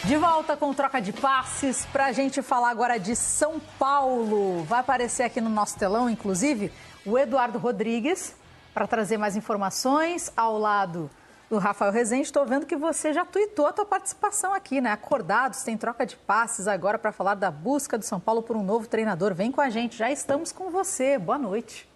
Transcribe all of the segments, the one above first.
De volta com troca de passes para a gente falar agora de São Paulo. Vai aparecer aqui no nosso telão, inclusive, o Eduardo Rodrigues, para trazer mais informações ao lado do Rafael Rezende. Estou vendo que você já tuitou a tua participação aqui, né? Acordados, tem troca de passes agora para falar da busca do São Paulo por um novo treinador. Vem com a gente, já estamos com você. Boa noite.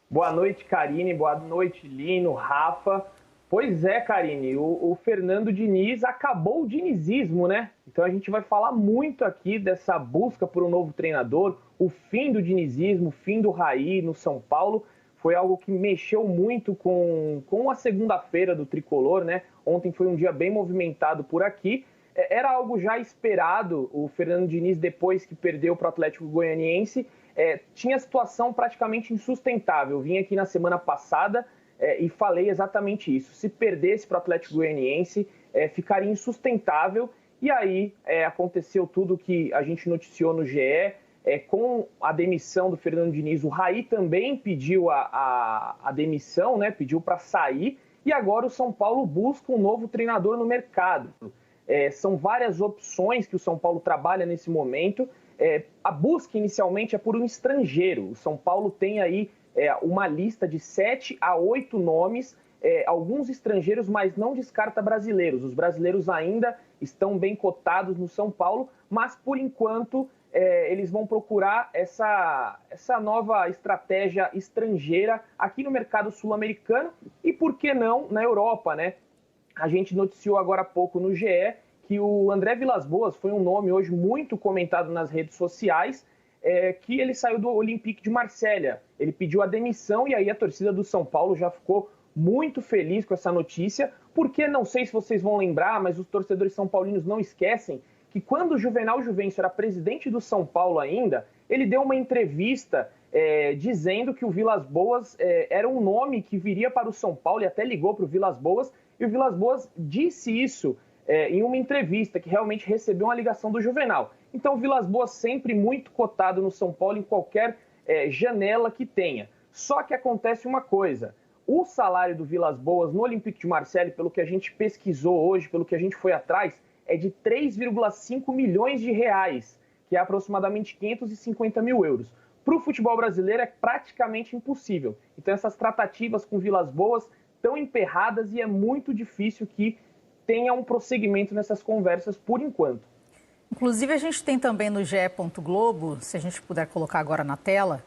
Boa noite, Karine. Boa noite, Lino, Rafa. Pois é, Karine, o Fernando Diniz acabou o dinizismo, né? Então a gente vai falar muito aqui dessa busca por um novo treinador, o fim do dinizismo, o fim do Raí no São Paulo. Foi algo que mexeu muito com a segunda-feira do Tricolor, né? Ontem foi um dia bem movimentado por aqui. Era algo já esperado, o Fernando Diniz, depois que perdeu para o Atlético Goianiense, tinha situação praticamente insustentável. Vim aqui na semana passada e falei exatamente isso. Se perdesse para o Atlético Goianiense, ficaria insustentável. E aí aconteceu tudo que a gente noticiou no GE. Com a demissão do Fernando Diniz, o Raí também pediu a demissão, né? Pediu para sair. E agora o São Paulo busca um novo treinador no mercado. São várias opções que o São Paulo trabalha nesse momento. A busca inicialmente é por um estrangeiro. O São Paulo tem aí uma lista de 7 a 8 nomes, alguns estrangeiros, mas não descarta brasileiros. Os brasileiros ainda estão bem cotados no São Paulo, mas por enquanto eles vão procurar essa nova estratégia estrangeira aqui no mercado sul-americano e, por que não, na Europa, né? A gente noticiou agora há pouco no GE que o André Vilas-Boas foi um nome hoje muito comentado nas redes sociais, que ele saiu do Olympique de Marselha. Ele pediu a demissão e aí a torcida do São Paulo já ficou muito feliz com essa notícia, porque não sei se vocês vão lembrar, mas os torcedores são paulinos não esquecem que quando o Juvenal Juvencio era presidente do São Paulo ainda, ele deu uma entrevista dizendo que o Vilas-Boas era um nome que viria para o São Paulo e até ligou para o Vilas-Boas, e o Vilas-Boas disse isso em uma entrevista, que realmente recebeu uma ligação do Juvenal. Então o Vilas-Boas sempre muito cotado no São Paulo em qualquer janela que tenha. Só que acontece uma coisa, o salário do Vilas-Boas no Olympique de Marselha, pelo que a gente pesquisou hoje, pelo que a gente foi atrás, é de 3,5 milhões de reais, que é aproximadamente 550 mil euros. Para o futebol brasileiro é praticamente impossível. Então essas tratativas com Vilas-Boas estão emperradas e é muito difícil que tenha um prosseguimento nessas conversas por enquanto. Inclusive a gente tem também no GE. Globo, se a gente puder colocar agora na tela,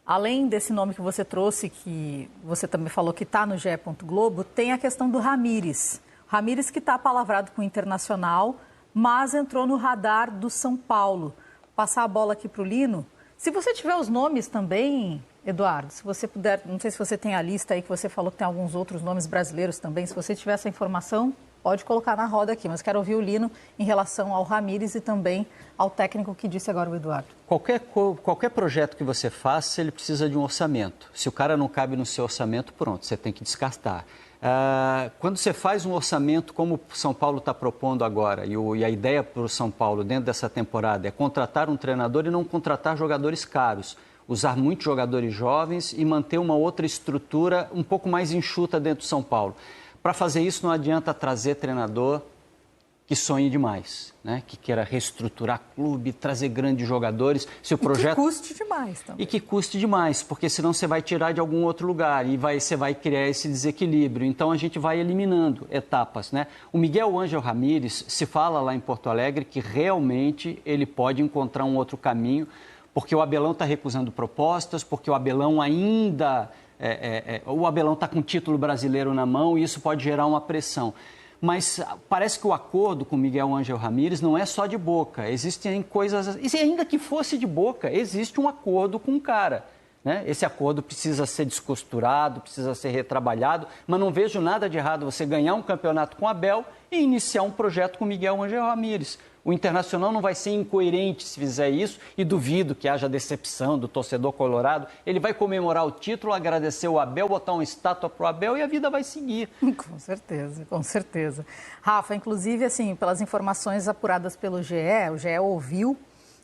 além desse nome que você trouxe, que você também falou que está no GE. Globo, tem a questão do Ramires. Ramires que está palavrado com o Internacional, mas entrou no radar do São Paulo. Passar a bola aqui para o Lino. Se você tiver os nomes também, Eduardo, se você puder, não sei se você tem a lista aí que você falou que tem alguns outros nomes brasileiros também, se você tiver essa informação, pode colocar na roda aqui, mas quero ouvir o Lino em relação ao Ramires e também ao técnico que disse agora o Eduardo. Qualquer projeto que você faça, ele precisa de um orçamento. Se o cara não cabe no seu orçamento, pronto, você tem que descartar. Quando você faz um orçamento como o São Paulo está propondo agora, e a ideia para o São Paulo dentro dessa temporada é contratar um treinador e não contratar jogadores caros, usar muitos jogadores jovens e manter uma outra estrutura um pouco mais enxuta dentro do São Paulo. Para fazer isso não adianta trazer treinador que sonhe demais, né? Que queira reestruturar clube, trazer grandes jogadores. Se o projeto... E que custe demais também. E que custe demais, porque senão você vai tirar de algum outro lugar e você vai criar esse desequilíbrio. Então a gente vai eliminando etapas, né? O Miguel Ângelo Ramírez, se fala lá em Porto Alegre que realmente ele pode encontrar um outro caminho, porque o Abelão está recusando propostas, porque o Abelão ainda... o Abelão está com o título brasileiro na mão e isso pode gerar uma pressão. Mas parece que o acordo com Miguel Ângelo Ramírez não é só de boca. Existem coisas... E ainda que fosse de boca, existe um acordo com o cara, né? Esse acordo precisa ser descosturado, precisa ser retrabalhado, mas não vejo nada de errado você ganhar um campeonato com Abel e iniciar um projeto com Miguel Ângelo Ramírez. O Internacional não vai ser incoerente se fizer isso e duvido que haja decepção do torcedor colorado. Ele vai comemorar o título, agradecer o Abel, botar uma estátua para o Abel e a vida vai seguir. Com certeza, com certeza. Rafa, inclusive, assim, pelas informações apuradas pelo GE, o GE ouviu,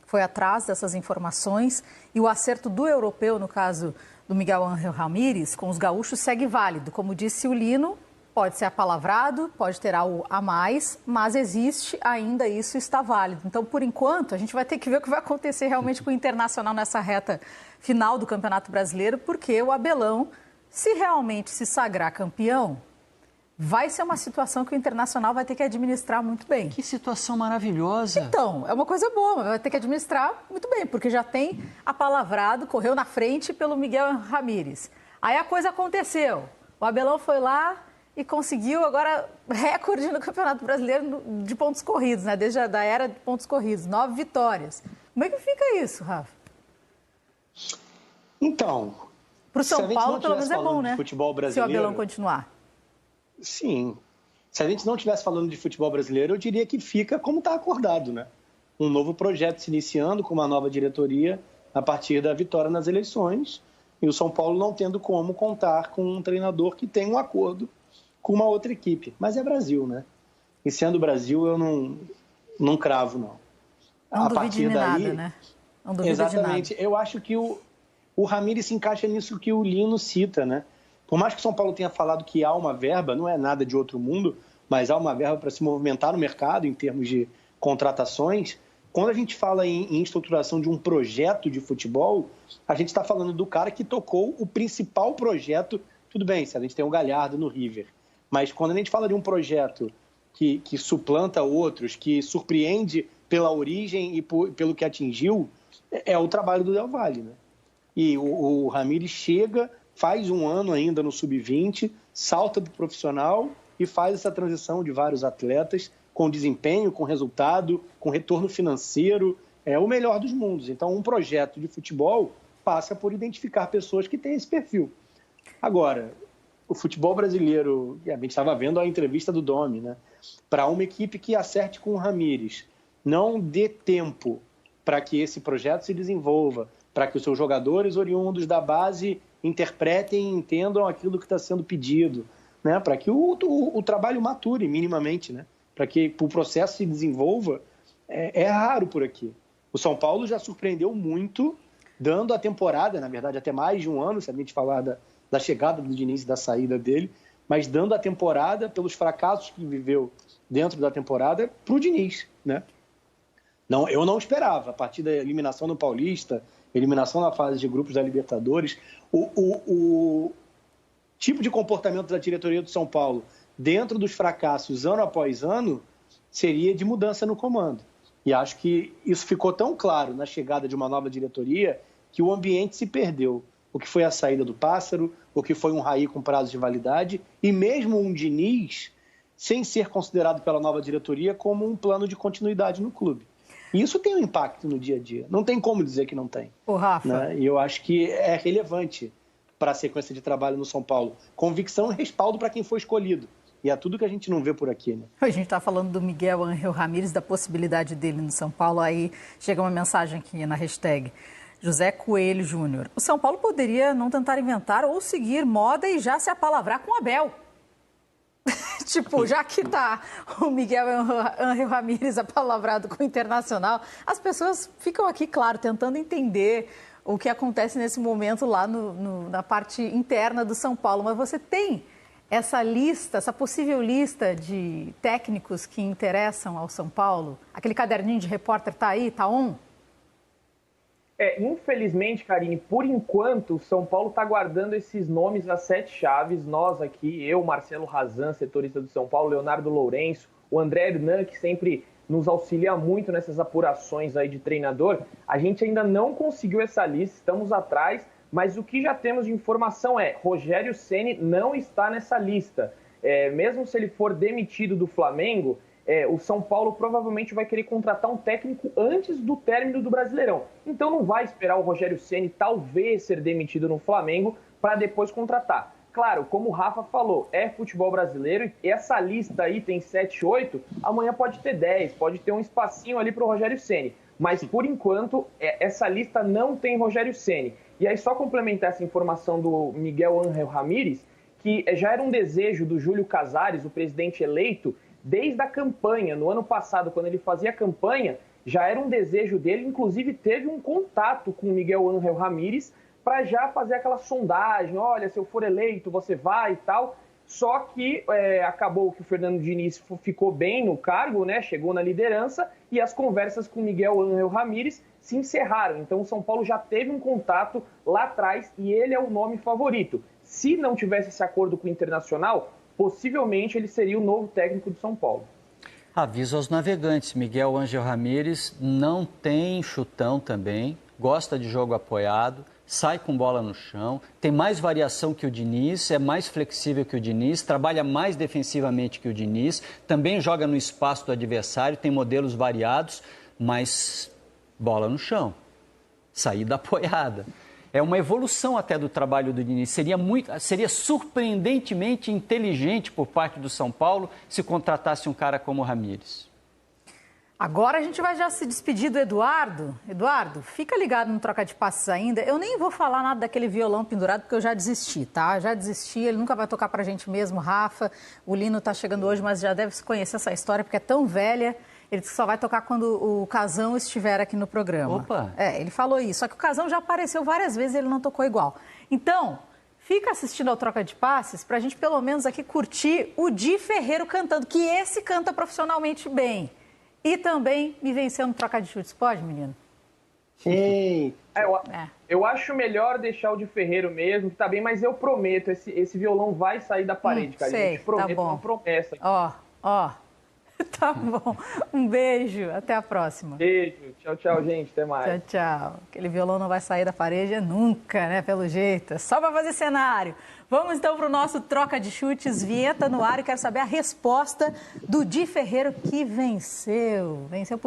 foi atrás dessas informações e o acerto do europeu, no caso do Miguel Ângelo Ramírez, com os gaúchos segue válido. Como disse o Lino, pode ser apalavrado, pode ter algo a mais, mas existe ainda, isso está válido. Então, por enquanto, a gente vai ter que ver o que vai acontecer realmente com o Internacional nessa reta final do Campeonato Brasileiro, porque o Abelão, se realmente se sagrar campeão, vai ser uma situação que o Internacional vai ter que administrar muito bem. Que situação maravilhosa. Então, é uma coisa boa, mas vai ter que administrar muito bem, porque já tem apalavrado, correu na frente pelo Miguel Ramírez. Aí a coisa aconteceu. O Abelão foi lá e conseguiu agora recorde no Campeonato Brasileiro de pontos corridos, né? Desde a era de pontos corridos, 9 vitórias. Como é que fica isso, Rafa? Então, para o São Paulo, pelo menos é bom, né? Futebol brasileiro, se o Abelão continuar. Sim. Se a gente não estivesse falando de futebol brasileiro, eu diria que fica como está acordado, né? Um novo projeto se iniciando com uma nova diretoria a partir da vitória nas eleições e o São Paulo não tendo como contar com um treinador que tem um acordo com uma outra equipe. Mas é Brasil, né? E sendo Brasil, eu não cravo, não. Não duvide de nada, né? Não duvide exatamente. De nada. Eu acho que o Ramírez se encaixa nisso que o Lino cita, né? Por mais que o São Paulo tenha falado que há uma verba, não é nada de outro mundo, mas há uma verba para se movimentar no mercado em termos de contratações. Quando a gente fala em estruturação de um projeto de futebol, a gente está falando do cara que tocou o principal projeto. Tudo bem, se a gente tem o Galhardo no River, mas quando a gente fala de um projeto que suplanta outros, que surpreende pela origem e pelo que atingiu, é o trabalho do Del Valle, né? E o Ramírez chega, faz um ano ainda no sub-20, salta para o profissional e faz essa transição de vários atletas com desempenho, com resultado, com retorno financeiro, é o melhor dos mundos. Então, um projeto de futebol passa por identificar pessoas que têm esse perfil. Agora, o futebol brasileiro, a gente estava vendo a entrevista do Domi, né? Para uma equipe que acerte com o Ramírez, não dê tempo para que esse projeto se desenvolva, para que os seus jogadores oriundos da base interpretem e entendam aquilo que está sendo pedido, né? Para que o trabalho mature minimamente, né? Para que o processo se desenvolva, é raro por aqui. O São Paulo já surpreendeu muito, dando a temporada, na verdade, até mais de um ano, se a gente falar da chegada do Diniz e da saída dele, mas dando a temporada pelos fracassos que viveu dentro da temporada para o Diniz, né? Não, eu não esperava, a partir da eliminação no Paulista, eliminação na fase de grupos da Libertadores, o tipo de comportamento da diretoria do São Paulo dentro dos fracassos ano após ano seria de mudança no comando. E acho que isso ficou tão claro na chegada de uma nova diretoria que o ambiente se perdeu. O que foi a saída do Pássaro, o que foi um Raí com prazo de validade e mesmo um Diniz sem ser considerado pela nova diretoria como um plano de continuidade no clube. E isso tem um impacto no dia a dia. Não tem como dizer que não tem. Ô, Rafa. Né? E eu acho que é relevante para a sequência de trabalho no São Paulo. Convicção e respaldo para quem foi escolhido. E é tudo que a gente não vê por aqui, né? A gente está falando do Miguel Ángel Ramírez, da possibilidade dele no São Paulo. Aí chega uma mensagem aqui na hashtag José Coelho Júnior. O São Paulo poderia não tentar inventar ou seguir moda e já se apalavrar com o Abel. Tipo, já que tá o Miguel Ángel Ramírez apalavrado com o Internacional, as pessoas ficam aqui, claro, tentando entender o que acontece nesse momento lá na parte interna do São Paulo. Mas você tem essa lista, essa possível lista de técnicos que interessam ao São Paulo? Aquele caderninho de repórter tá aí, tá on? Infelizmente, Karine, por enquanto, o São Paulo está guardando esses nomes das 7 chaves. Nós aqui, eu, Marcelo Razan, setorista do São Paulo, Leonardo Lourenço, o André Hernan, que sempre nos auxilia muito nessas apurações aí de treinador. A gente ainda não conseguiu essa lista, estamos atrás, mas o que já temos de informação é Rogério Ceni não está nessa lista. Mesmo se ele for demitido do Flamengo, o São Paulo provavelmente vai querer contratar um técnico antes do término do Brasileirão. Então não vai esperar o Rogério Ceni talvez ser demitido no Flamengo para depois contratar. Claro, como o Rafa falou, é futebol brasileiro e essa lista aí tem 7, 8, amanhã pode ter 10, pode ter um espacinho ali para o Rogério Ceni. Mas por enquanto, essa lista não tem Rogério Ceni. E aí só complementar essa informação do Miguel Ángel Ramírez, que já era um desejo do Júlio Casares, o presidente eleito, desde a campanha. No ano passado, quando ele fazia a campanha, já era um desejo dele, inclusive teve um contato com o Miguel Ángel Ramírez para já fazer aquela sondagem, olha, se eu for eleito, você vai e tal. Só que acabou que o Fernando Diniz ficou bem no cargo, né? Chegou na liderança e as conversas com Miguel Ángel Ramírez se encerraram. Então o São Paulo já teve um contato lá atrás e ele é o nome favorito. Se não tivesse esse acordo com o Internacional, possivelmente ele seria o novo técnico do São Paulo. Aviso aos navegantes, Miguel Ángel Ramírez não tem chutão também, gosta de jogo apoiado, sai com bola no chão, tem mais variação que o Diniz, é mais flexível que o Diniz, trabalha mais defensivamente que o Diniz, também joga no espaço do adversário, tem modelos variados, mas bola no chão, saída apoiada. É uma evolução até do trabalho do Diniz. Seria surpreendentemente inteligente por parte do São Paulo se contratasse um cara como o Ramírez. Agora a gente vai já se despedir do Eduardo. Eduardo, fica ligado no Troca de Passes ainda. Eu nem vou falar nada daquele violão pendurado, porque eu já desisti, tá? Já desisti, ele nunca vai tocar pra gente mesmo, Rafa. O Lino tá chegando hoje, mas já deve conhecer essa história, porque é tão velha. Ele disse que só vai tocar quando o Casão estiver aqui no programa. Opa! Ele falou isso, só que o Casão já apareceu várias vezes e ele não tocou igual. Então, fica assistindo ao Troca de Passes pra gente pelo menos aqui curtir o Di Ferreiro cantando, que esse canta profissionalmente bem. E também me venceu no Troca de Chutes. Pode, menino? Sim. Eu acho melhor deixar o Di Ferreiro mesmo, que tá bem, mas eu prometo, esse violão vai sair da parede, cara. Sei, Eu te prometo, tá bom. uma promessa. Ó. Tá bom. Um beijo. Até a próxima. Beijo. Tchau, gente. Até mais. Tchau. Aquele violão não vai sair da parede nunca, né? Pelo jeito. É só para fazer cenário. Vamos então para o nosso Troca de Chutes. Vinheta no ar e quero saber a resposta do Di Ferreiro que venceu. Venceu por